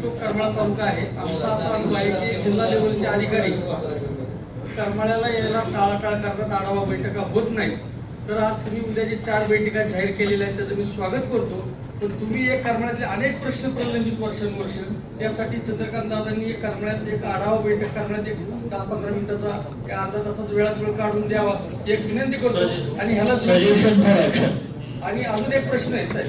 तो करमाळा तालुका आहे. आमचा असा अनुभव आहे की जिल्हा लेवलचे अधिकारी करमाळ्याला यायला टाळाटाळ करतात, आढावा बैठका होत नाहीत. तर आज तुम्ही उद्या जे 4 बैठका जाहीर केलेल्या आहेत त्याचं मी स्वागत करतो. पण तुम्ही एक करमाळ्यातले अनेक प्रश्न प्रलंबित वर्षानुवर्ष त्यासाठी चंद्रकांत दादांनी करमाळ्यात एक आढावा बैठक करण्यात एक 10-15 मिनिटाचा या अर्धा तासाचा वेळात वेळ काढून द्यावा एक विनंती करतो. आणि ह्याला आणि अजून एक प्रश्न आहे साहेब,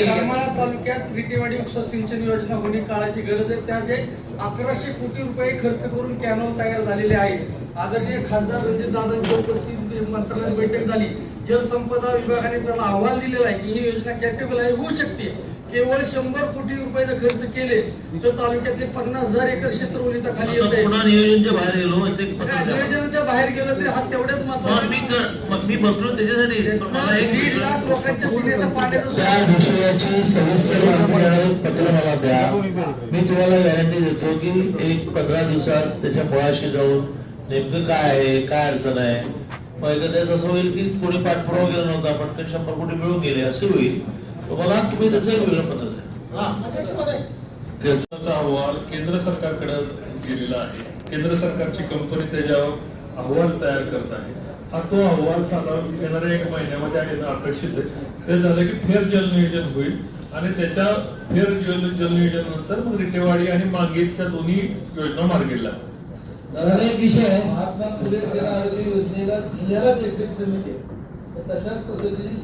करमाळा तालुक्यात विटेवाडी उपसा सिंचन योजना होणे काळाची गरज आहे. त्या जे 1100 कोटी रुपये खर्च करून कॅनॉल तयार झालेले आहेत. आदरणीय खासदार रणजित दादांच्या उपस्थितीत मंत्रालयात बैठक झाली. जलसंपदा विभागाने त्याला अहवाल दिलेला आहे की ही योजना कॅपेबल आहे, होऊ शकते. केवळ 100 कोटी रुपये खर्च केले तर तालुक्यातले 50,000 एकर क्षेत्र ओलिताखाली येते. नियोजनाच्या बाहेर गेलं तरी हा तेवढ्याच महत्त्वाचा. मी बसलो त्याच्यासाठी 1.5 लाख लोकांच्या पिण्याचं पाण्याचं त्या विषयाची सविस्तर माहिती पत्र मला द्या. मी तुम्हाला गॅरंटी देतो की एक 15 दिवसात त्याच्या मुळाशी जाऊन नेमकं काय आहे, काय अडचण आहे. मग एखाद्या असं होईल की कोणी पाठपुरावा केला नव्हता, पटकन 100 कोटी मिळून गेले असे होईल. तुम्हाला तुम्ही त्याचं एक वेगळं पद्धत आहे. त्याचा अहवाल केंद्र सरकारकडे गेलेला आहे. केंद्र सरकारची कंपनी त्याच्यावर अहवाल तयार करत आहे. हा तो अहवाल येणाऱ्या 1 महिन्यामध्ये येणं अपेक्षित आहे. ते झालं की फेर जल नियोजन होईल आणि त्याच्या फेर जल नियोजन नंतर मग रिटेवाडी आणि मांगेच्या दोन्ही योजना मार्गी लागतात. एक विषय आहे, महात्मा फुले जन आरोग्य योजनेला जिल्ह्याला देखरेख समिती आहे. तशाच पद्धतीने